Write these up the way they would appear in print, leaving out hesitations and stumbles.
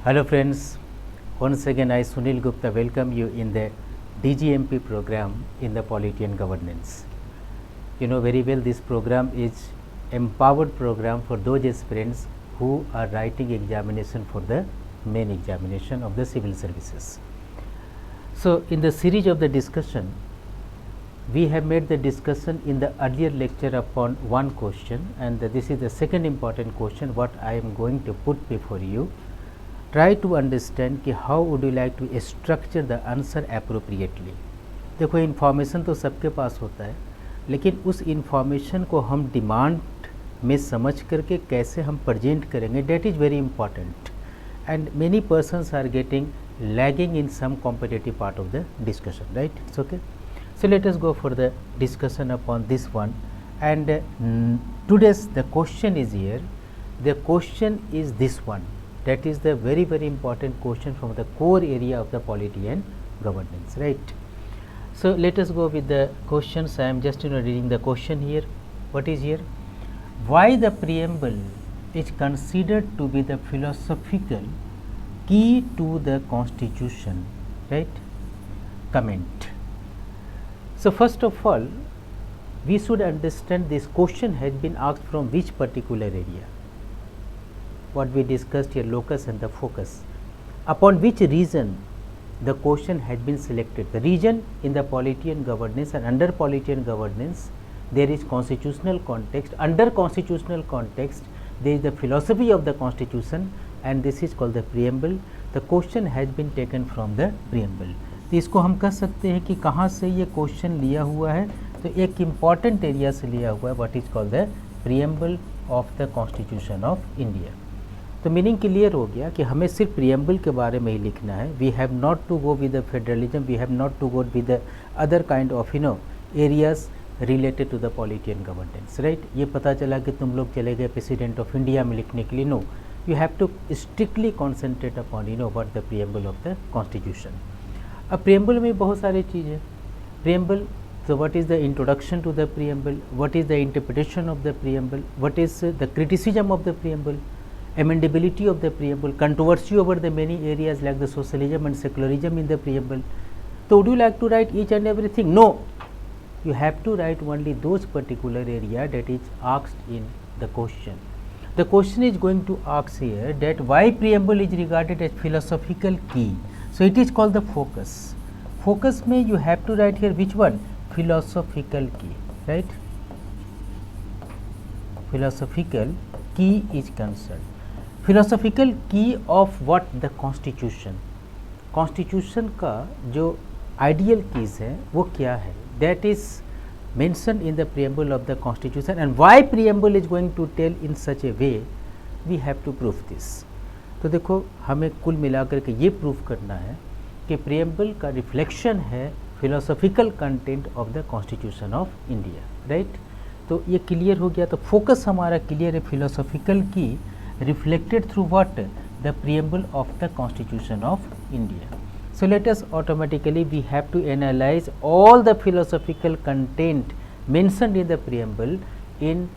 Hello friends, once again I Sunil Gupta welcome you in the DGMP program in the Polity and Governance. You know very well this program is empowered program for those aspirants who are writing examination for the main examination of the civil services. So in the series of the discussion, we have made the discussion in the earlier lecture upon one question, and this is the second important question what I am going to put before you. Try to understand कि how would you like to structure the answer appropriately. देखो information तो सबके पास होता है, लेकिन उस information को हम डिमांड में समझ करके कैसे हम प्रेजेंट करेंगे, that is very important and many persons are getting lagging in some competitive part of the discussion, right? It's okay. So let us go for the discussion upon this one, and today's the question is here. The question is this one, that is the very important question from the core area of the polity and governance, right? So let us go with the questions. I am just reading the question here. What is here? Why the preamble is considered to be the philosophical key to the constitution, right? Comment. So first of all, we should understand this question has been asked from which particular area. What we discussed here, locus and the focus. Upon which reason the question has been selected. The reason in the polity and governance, and under polity and governance there is constitutional context. Under constitutional context there is the philosophy of the constitution, and this is called the preamble. The question has been taken from the preamble. तो इसको हम कह सकते हैं कि कहाँ से ये क्वेश्चन लिया हुआ है, तो एक इम्पॉर्टेंट एरिया से लिया हुआ है, what is called the preamble of the constitution of India. तो मीनिंग क्लियर हो गया कि हमें सिर्फ प्रीएम्बल के बारे में ही लिखना है. We have not to go with the federalism, we have not to go with the other kind of areas related to the polity and governance, right? ये पता चला कि तुम लोग चले गए प्रेसिडेंट ऑफ इंडिया में लिखने के लिए. No, you have to strictly concentrate upon what the preamble of the constitution. अब प्रीएम्बल में बहुत सारी चीज़ें. Preamble, so what is the introduction to the preamble, what is the interpretation of the preamble, what is the criticism of the preamble, amendability of the preamble, controversy over the many areas like the socialism and secularism in the preamble. So would you like to write each and everything? No, you have to write only those particular area that is asked in the question. The question is going to ask here that why preamble is regarded as philosophical key. So it is called the focus. Focus में you have to write here which one? Philosophical key, right? Philosophical key is concerned. Philosophical key of what? The constitution. Constitution का जो ideal keys है वो क्या है? That is mentioned in the preamble of the constitution, and why preamble is going to tell in such a way, we have to prove this. तो देखो हमें कुल मिलाकर के ये प्रूफ करना है कि प्रीएम्बल का रिफ्लेक्शन है philosophical content of the constitution of India, right? तो ये क्लियर हो गया. तो फोकस हमारा क्लियर है फिलोसॉफिकल की reflected through what? The preamble of the constitution of India. So let us automatically we have to analyze all the philosophical content mentioned in the preamble in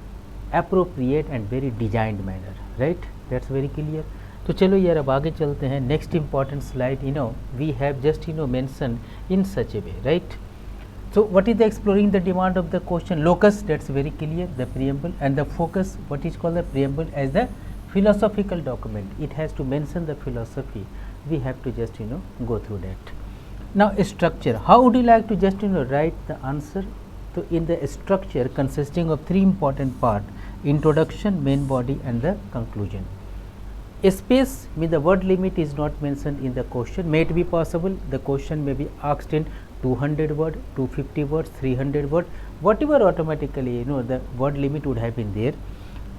appropriate and very designed manner, right? That's very clear. तो चलो यार अब आगे चलते हैं. Next important slide we have just mention in such a way, right? So what is the exploring the demand of the question? Locus, that's very clear, the preamble, and the focus, what is called the preamble as the philosophical document. It has to mention the philosophy. We have to just go through that. Now structure, how would you like to just write the answer? So in the structure consisting of three important part: introduction, main body and the conclusion. Space means the word limit is not mentioned in the question. May it be possible the question may be asked in 200 word, 250 words, 300 word, whatever automatically the word limit would have been there.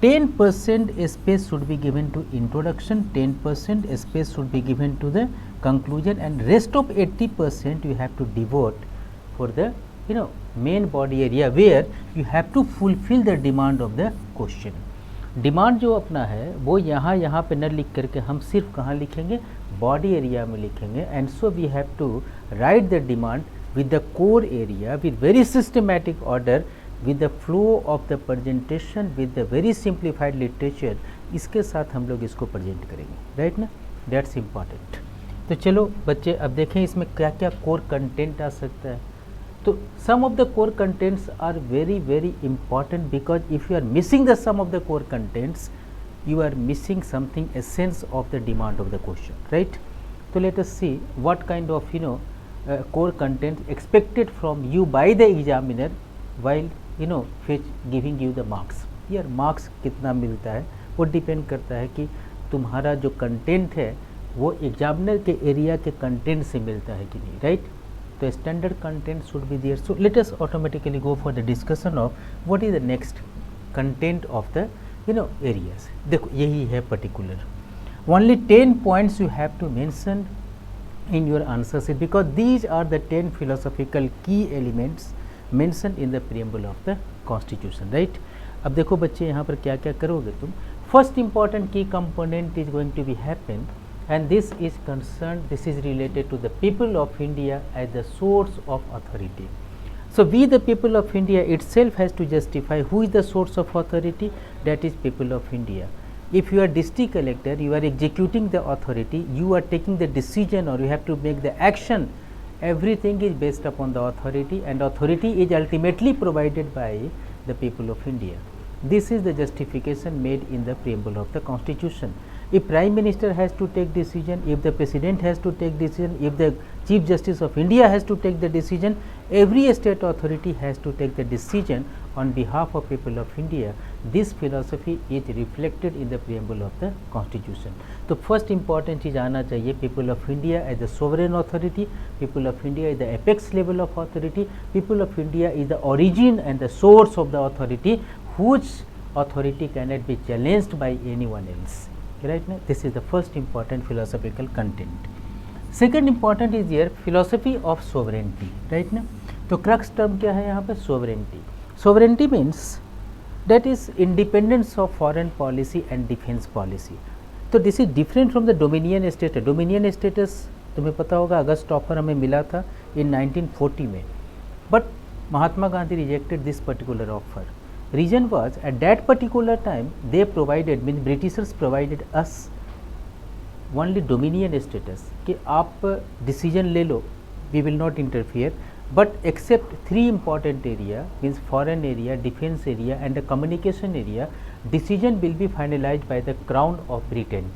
10% space should be given to introduction, 10% space should be given to the conclusion, and rest of 80% you have to devote for the main body area where you have to fulfill the demand of the question. Demand जो अपना है वो यहाँ पे न लिख करके हम सिर्फ कहाँ लिखेंगे? बॉडी एरिया में लिखेंगे. And so we have to write the demand with the core area with very systematic order with the flow of the presentation with the very simplified literature, इसके साथ हम लोग इसको प्रेजेंट करेंगे, राइट ना. That's important. तो चलो बच्चे अब देखें इसमें क्या क्या कोर कंटेंट आ सकता है। तो some of the core contents are very very important, because if you are missing the some of the core contents you are missing something essence of the demand of the question, right? So let us see what kind of core content expected from you by the examiner while giving you the marks. यार marks कितना मिलता है वो depend करता है कि तुम्हारा जो कंटेंट है वो एग्जामिनर के एरिया के कंटेंट से मिलता है कि नहीं, राइट? तो standard content should be there. So let us automatically go for the discussion of what is the next content of the areas. देखो यही है particular. Only 10 points you have to mention in your answer sheet, because these are the 10 philosophical key elements mentioned in the preamble of the constitution, right? अब देखो बच्चे यहाँ पर क्या क्या करोगे तुम. First important key component is going to be happen, and this is concerned, this is related to the people of India as the source of authority. So we the people of India itself has to justify who is the source of authority, that is people of India. If you are district collector, you are executing the authority, you are taking the decision or you have to make the action, everything is based upon the authority, and authority is ultimately provided by the people of India. This is the justification made in the preamble of the constitution. If Prime Minister has to take decision, if the President has to take decision, if the Chief Justice of India has to take the decision, every state authority has to take the decision on behalf of people of India. This philosophy is reflected in the preamble of the constitution. तो first important चीज आना चाहिए, people of India as the sovereign authority, people of India is the apex level of authority, people of India is the origin and the source of the authority, whose authority cannot be challenged by anyone else. Right now, this is the first important philosophical content. Second important is here philosophy of sovereignty, right now. तो crux term क्या है यहाँ पे? sovereignty. Sovereignty means that is independence of foreign policy and defense policy. तो this is different from the dominion status. Dominion status तुम्हें पता होगा अगस्त offer हमें मिला था in 1940 में, but Mahatma Gandhi rejected this particular offer. Reason was at that particular time they provided, means Britishers provided us only dominion status कि आप decision ले लो, we will not interfere, but except 3 important area, means foreign area, defense area and the communication area, decision will be finalized by the Crown of Britain,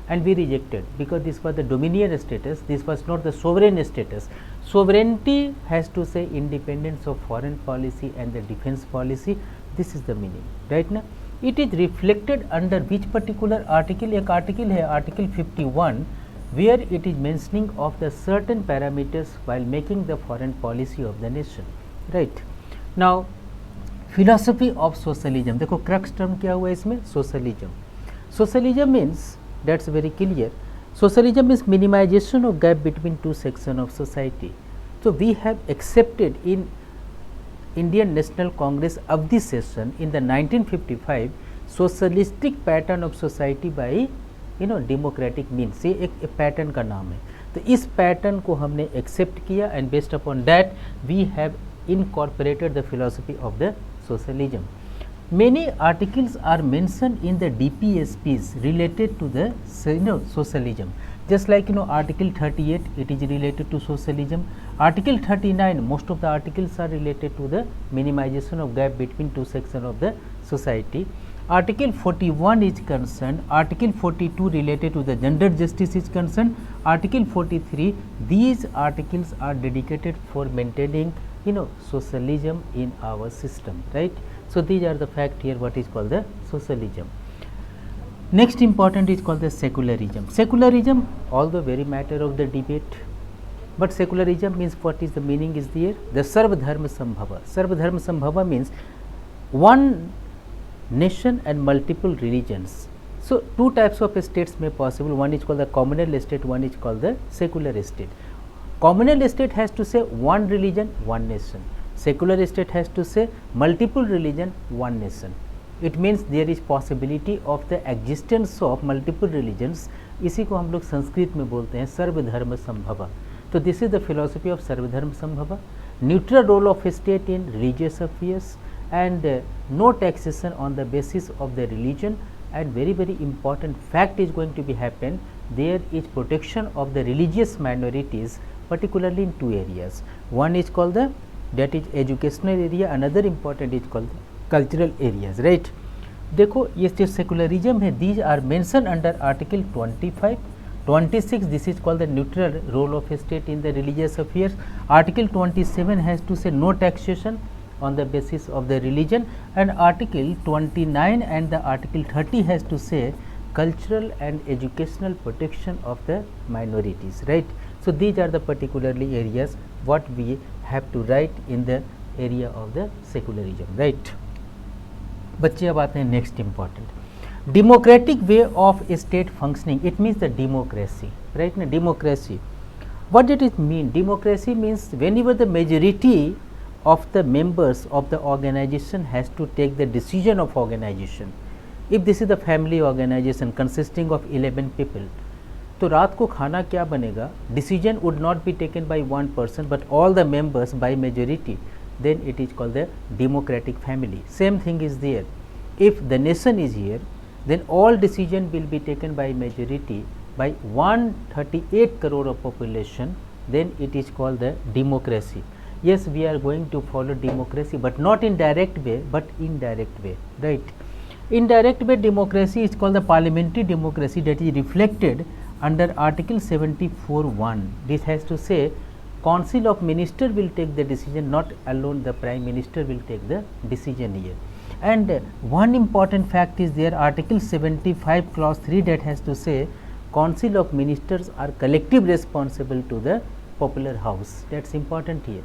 and we rejected because this was the dominion status, this was not the sovereign status. Sovereignty has to say independence of foreign policy and the defense policy. This is the meaning, right now. It is reflected under which particular article? एक article है article 51, where it is mentioning of the certain parameters while making the foreign policy of the nation, right? Now philosophy of socialism, देखो crux term क्या हुआ इसमें? socialism. Socialism means, that's very clear, socialism is minimization of gap between two sections of society. So we have accepted in Indian National Congress of this session in the 1955 socialistic pattern of society by democratic means. ये एक pattern का नाम है. तो इस pattern को हमने accept किया, and based upon that we have incorporated the philosophy of the socialism. Many articles are mentioned in the DPSPs related to the socialism. Just like article 38, it is related to socialism. Article 39, most of the articles are related to the minimization of gap between two sections of the society. Article 41 is concerned, article 42 related to the gender justice is concerned, article 43, these articles are dedicated for maintaining socialism in our system, right? So these are the fact here what is called the socialism. Next important is called the secularism. Secularism, although very matter of the debate, but secularism means, what is the meaning is there? The Sarva Dharma Sambhava. Sarva Dharma Sambhava means one nation and multiple religions. So two types of states may possible. One is called the communal state, one is called the secular state. Communal state has to say one religion, one nation. Secular state has to say multiple religion, one nation. It means there is possibility of the existence of multiple religions. इसी को हम लोग संस्कृत में बोलते हैं सर्वधर्म संभव. तो this is the philosophy of सर्वधर्म संभव. Neutral role of state in religious affairs, and no taxation on the basis of the religion, and very very important fact is going to be happen there is protection of the religious minorities, particularly in two areas. One is called the, that is educational area, another important is called the cultural areas, right. देखो ये जो secularism है, these are mentioned under article 25, 26 this is called the neutral role of state in the religious affairs. Article 27 has to say no taxation on the basis of the religion, and article 29 and the article 30 has to say cultural and educational protection of the minorities, right. So these are the particularly areas what we have to write in the area of the secularism, right. बच्चे अब आते हैं next important, democratic way of state functioning, it means the democracy, right ना, democracy what did it mean? Democracy means whenever the majority of the members of the organization has to take the decision of organization. If this is the family organization consisting of 11 people, तो रात को खाना क्या बनेगा, decision would not be taken by one person but all the members by majority, then it is called the democratic family. Same thing is there. If the nation is here, then all decision will be taken by majority by 138 crore of population, then it is called the democracy. Yes, we are going to follow democracy, but not in direct way, but indirect way, right. Indirect way democracy is called the parliamentary democracy, that is reflected under article 74(1). This has to say council of minister will take the decision, not alone the prime minister will take the decision here. And one important fact is there, article 75 clause 3, that has to say council of ministers are collective responsible to the popular house. That's important here.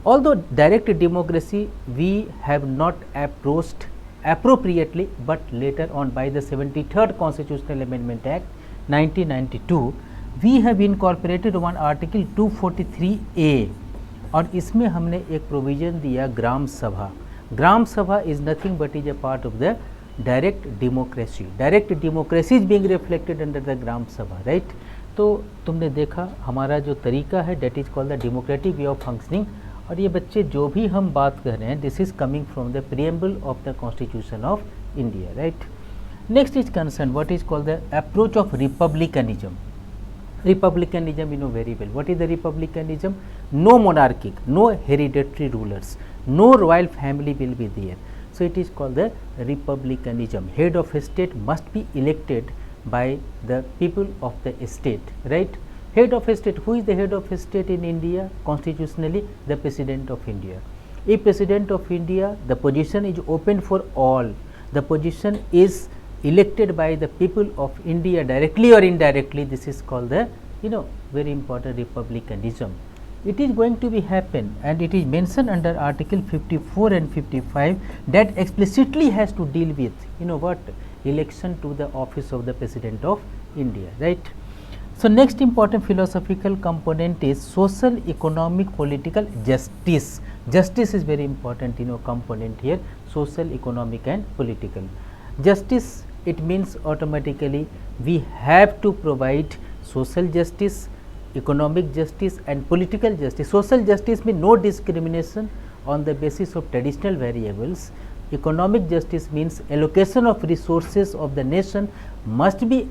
Although direct democracy we have not approached appropriately, but later on by the 73rd Constitutional Amendment Act 1992 we have incorporated one article 243A, और इसमें हमने एक provision दिया ग्राम sabha. Gram sabha is nothing but is a part of the direct democracy. Direct democracy is being reflected under the gram sabha, right. तो तुमने देखा हमारा जो तरीका है, that is called the democratic way of functioning. और ये बच्चे जो भी हम बात कर रहे हैं, this is coming from the preamble of the constitution of India, right. Next is concern what is called the approach of republicanism. Republicanism you know very well. What is the republicanism? No monarchic, no hereditary rulers, no royal family will be there. So it is called the republicanism. Head of state must be elected by the people of the state, right. Head of state, who is the head of state in India? Constitutionally the President of India. If President of India, the position is open for all. The position is elected by the people of India directly or indirectly. This is called the very important republicanism. It is going to be happen, and it is mentioned under article 54 and 55 that explicitly has to deal with what, election to the office of the President of India, right. So next important philosophical component is social, economic, political justice. Justice is very important component here, social, economic and political. Justice, it means automatically we have to provide social justice, economic justice and political justice. Social justice means no discrimination on the basis of traditional variables. Economic justice means allocation of resources of the nation must be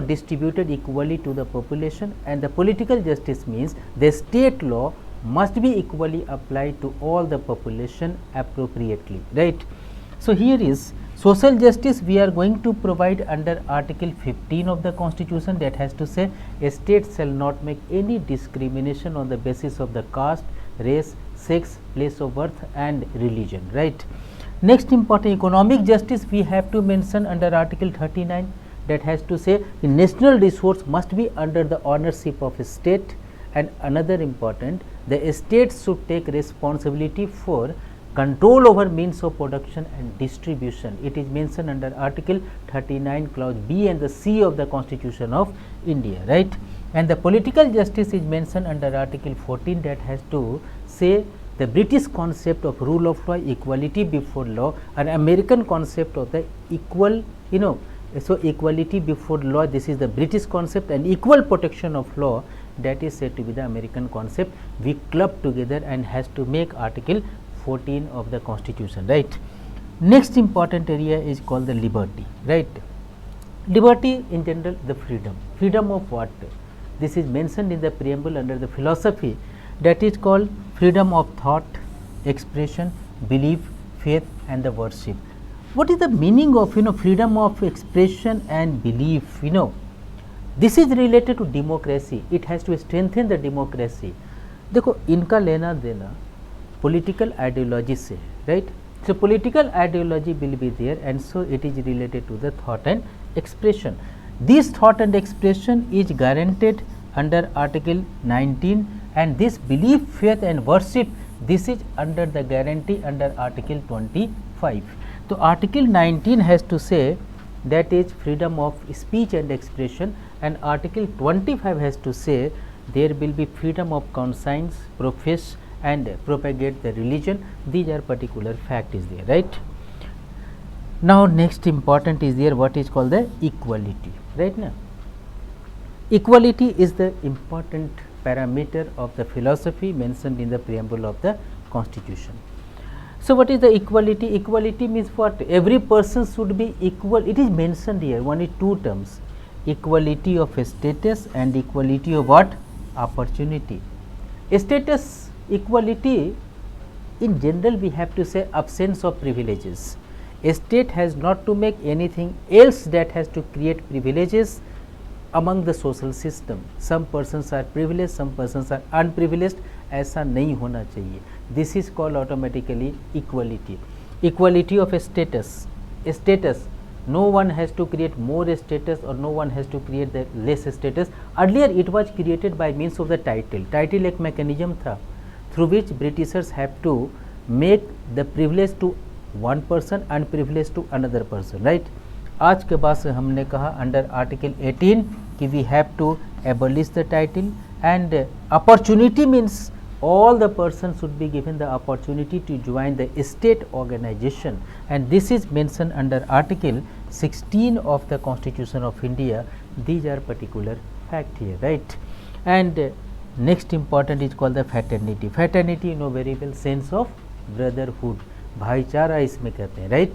distributed equally to the population, and the political justice means the state law must be equally applied to all the population appropriately, right. So here is social justice we are going to provide under article 15 of the constitution, that has to say a state shall not make any discrimination on the basis of the caste, race, sex, place of birth and religion, right. Next important economic justice we have to mention under article 39, that has to say the national resource must be under the ownership of a state, and another important, the state should take responsibility for control over means of production and distribution. It is mentioned under article 39 clause B and the C of the constitution of India, right. And the political justice is mentioned under article 14, that has to say the British concept of rule of law, equality before law, and American concept of the equal so equality before law, this is the British concept, and equal protection of law, that is said to be the American concept. We club together and has to make article 14 of the constitution, right. Next important area is called the liberty, right. Liberty in general, the freedom. Freedom of what? This is mentioned in the preamble under the philosophy, that is called freedom of thought, expression, belief, faith and the worship. What is the meaning of freedom of expression and belief? This is related to democracy. It has to strengthen the democracy. देखो इनका लेना देना political ideology से है, right? So political ideology will be there, and so it is related to the thought and expression. This thought and expression is guaranteed under Article 19, and this belief, faith and worship, this is under the guarantee under Article 25. So Article 19 has to say that is freedom of speech and expression, and Article 25 has to say there will be freedom of conscience, profess and propagate the religion. These are particular fact is there, right? Now next important is there what is called the equality, right? Now equality is the important parameter of the philosophy mentioned in the preamble of the constitution. So what is the equality? Equality means what? Every person should be equal. It is mentioned here only two terms, equality of status and equality of what? Opportunity. Status equality, in general we have to say absence of privileges. A state has not to make anything else that has to create privileges among the social system. Some persons are privileged, some persons are unprivileged. ऐसा नहीं होना चाहिए. This is called automatically equality. Equality of a status. Status, no one has to create more status or no one has to create the less status. Earlier it was created by means of the title. Title एक mechanism था through which Britishers have to make the privilege to one person and privilege to another person, right? आज के बाद से हमने कहा under article 18 कि we have to abolish the title, and opportunity means all the persons should be given the opportunity to join the state organization, and this is mentioned under article 16 of the Constitution of India. These are particular fact here, right? And next important is called the fraternity. Fraternity, you know very well, sense of brotherhood, भाईचारा इसमें कहते हैं, right?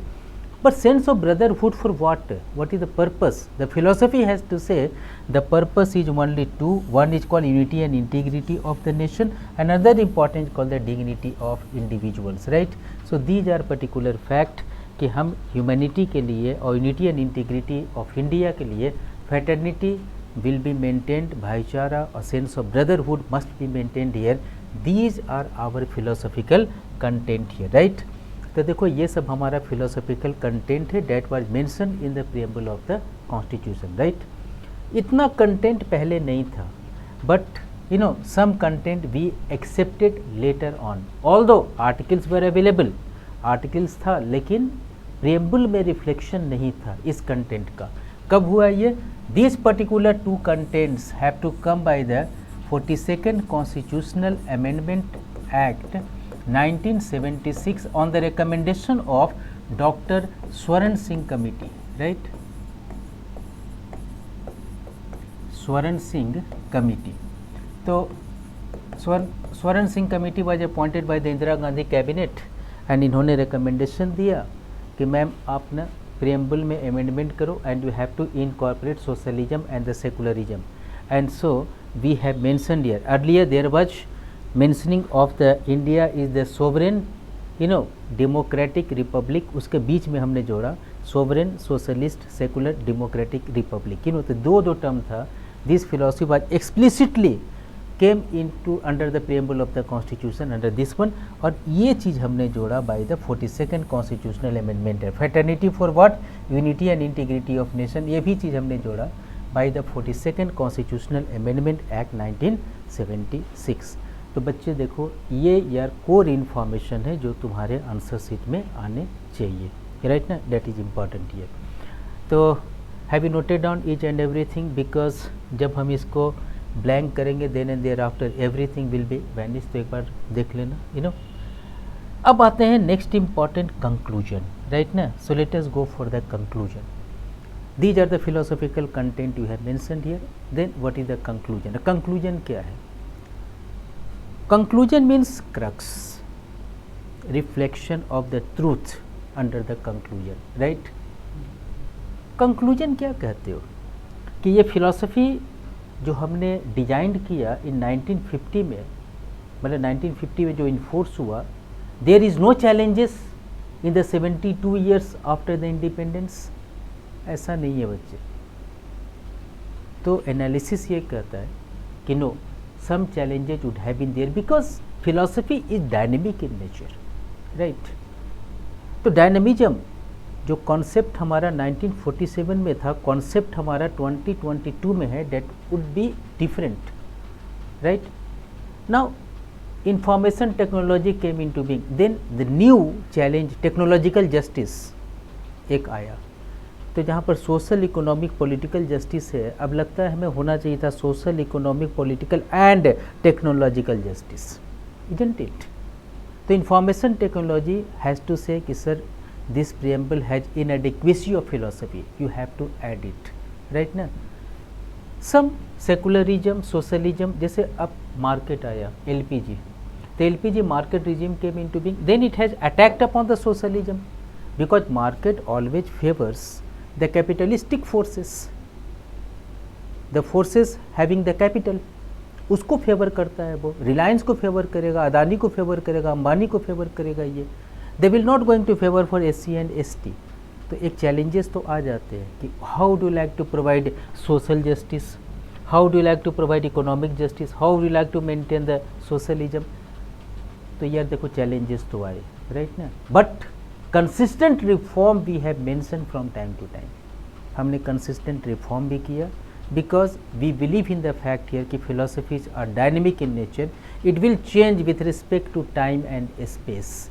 But sense of brotherhood for what? What is the purpose? The philosophy has to say the purpose is only two. One is called unity and integrity of the nation. Another important is called the dignity of individuals, right? So these are particular fact कि हम humanity के लिए और unity and integrity of India के लिए fraternity will be maintained, भाईचारा और sense of brotherhood must be maintained here. These are our philosophical content here, right? तो देखो ये सब हमारा फिलोसॉफिकल कंटेंट है that was mention in the preamble of the constitution, right? इतना कंटेंट पहले नहीं था, but you know some content we accepted later on. Although articles were available, articles था, लेकिन प्रीएम्बल में रिफ्लेक्शन नहीं था इस कंटेंट का. कब हुआ ये? This particular two contents have to come by the 42nd constitutional amendment act 1976 on the recommendation of Dr. Swaran Singh Committee, right? Swaran Singh Committee. So Swaran Singh Committee was appointed by the Indira Gandhi cabinet, and इन्होंने recommendation दिया कि ma'am आप ना preamble में amendment करो and you have to incorporate socialism and the secularism, and so we have mentioned here. Earlier there was mentioning of the India is the sovereign, you know, democratic republic. उसके बीच में हमने जोड़ा sovereign, socialist, secular, democratic republic. You know, तो दो term था. This philosophy was explicitly came into under the preamble of the constitution under this one, और ये चीज़ हमने जोड़ा by the 42nd constitutional amendment. Fraternity for what? Unity and integrity of nation. ये भी चीज़ हमने जोड़ा by the 42nd constitutional amendment act 1976. तो बच्चे देखो ये यार कोर इन्फॉर्मेशन है जो तुम्हारे आंसर शीट में आने चाहिए, राइट ना? That is important here. तो have you noted down each and everything, because जब हम इसको ब्लैंक करेंगे then and thereafter everything will be vanish. तो एक बार देख लेना, यू नो. अब आते हैं नेक्स्ट इम्पॉर्टेंट कंक्लूजन, राइट ना? So let us go for the conclusion. These are the philosophical content you have mentioned here. Then what is the conclusion? Conclusion क्या है? Conclusion means crux, reflection of the truth under the conclusion, right? Conclusion क्या कहते हो कि ये philosophy जो हमने design किया इन 1950 में, मतलब 1950 में जो इन्फोर्स हुआ, there is no challenges in the 72 years after the independence? ऐसा नहीं है बच्चे। तो एनालिसिस ये कहता है कि no, some challenges would have been there because philosophy is dynamic in nature, right. तो डायनेमिज्म जो कॉन्सेप्ट हमारा 1947 में था, कॉन्सेप्ट हमारा 2022 में है, that would be different, right. Now information technology came into being, then the new challenge technological justice एक आया। तो जहाँ पर सोशल इकोनॉमिक पॉलिटिकल जस्टिस है, अब लगता है हमें होना चाहिए था social economic political and technological justice, isn't it? तो information technology has to say कि sir this preamble has inadequacy of philosophy, you have to add it, right ना। सम सेकुलरिज्म, सोशलिज्म, जैसे अब मार्केट आया एलपीजी, तो LPG market regime came into being, then it has attacked upon the socialism because market always favours the capitalistic forces, the forces having the capital, उसको favour करता है वो। रिलायंस को favour करेगा, अदानी को फेवर करेगा, अंबानी को फेवर करेगा, ये they will not going to favour for SC and ST. तो एक चैलेंजेस तो आ जाते हैं कि how do like to provide social justice, how do like to provide economic justice, how do like to maintain the socialism. तो यार देखो चैलेंजेस तो आए, राइट ना, but consistent reform we have mention from time to time. हमने consistent reform भी किया because we believe in the fact here कि philosophies are dynamic in nature, it will change with respect to time and space.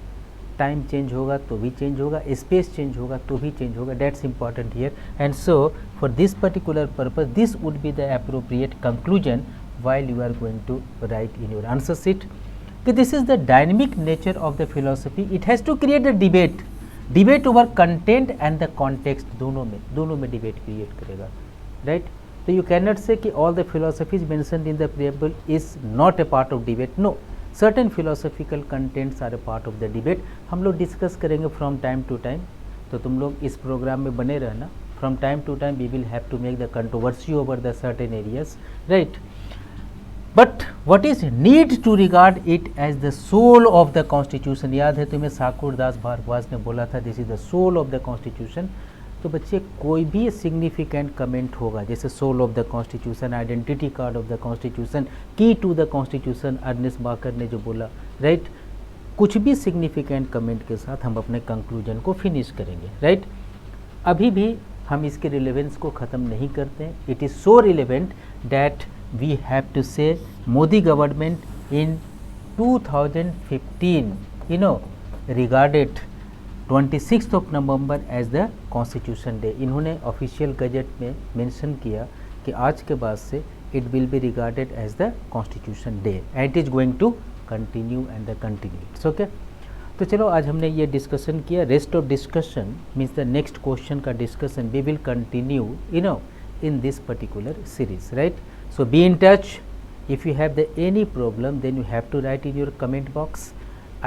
Time change होगा तो भी change होगा, space change होगा तो भी चेंज होगा, that's important here. And so for this particular purpose this would be the appropriate conclusion while you are going to write in your answer sheet. This is the dynamic nature of the philosophy. It has to create a debate over content and the context, दोनों में debate create करेगा, right? So you cannot say कि all the philosophies mentioned in the preamble is not a part of debate. No, certain philosophical contents are a part of the debate. हम लोग discuss करेंगे from time to time. तो तुम लोग इस programme में बने रहना. From time to time we will have to make the controversy over the certain areas, right? But what is need to regard it as the soul of the constitution? याद है तुम्हें साकुर दास भारद्वाज ने बोला था this is the soul of the constitution. तो बच्चे कोई भी सिग्निफिकेंट कमेंट होगा जैसे soul of the constitution, identity card of the constitution, key to the constitution, Ernest Barker ने जो बोला, राइट? कुछ भी सिग्निफिकेंट कमेंट के साथ हम अपने कंक्लूजन को फिनिश करेंगे, राइट? अभी भी हम इसके रिलेवेंस को ख़त्म नहीं करते हैं। It is so relevant that we have to say Modi government in 2015 regarded 26th of November as the Constitution Day. इन्होंने ऑफिशियल गजट में मेंशन किया कि आज के बाद से it will be regarded as the Constitution Day and it is going to continue and continue. It's okay. तो चलो आज हमने ये डिस्कशन किया। Rest of discussion means the next question का discussion we will continue in this particular series, right? So be in touch. If you have any problem, then you have to write in your comment box.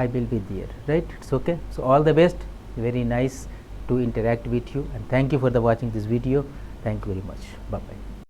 I will be there, right? It's okay. So all the best. Very nice to interact with you, and thank you for the watching this video. Thank you very much. Bye bye.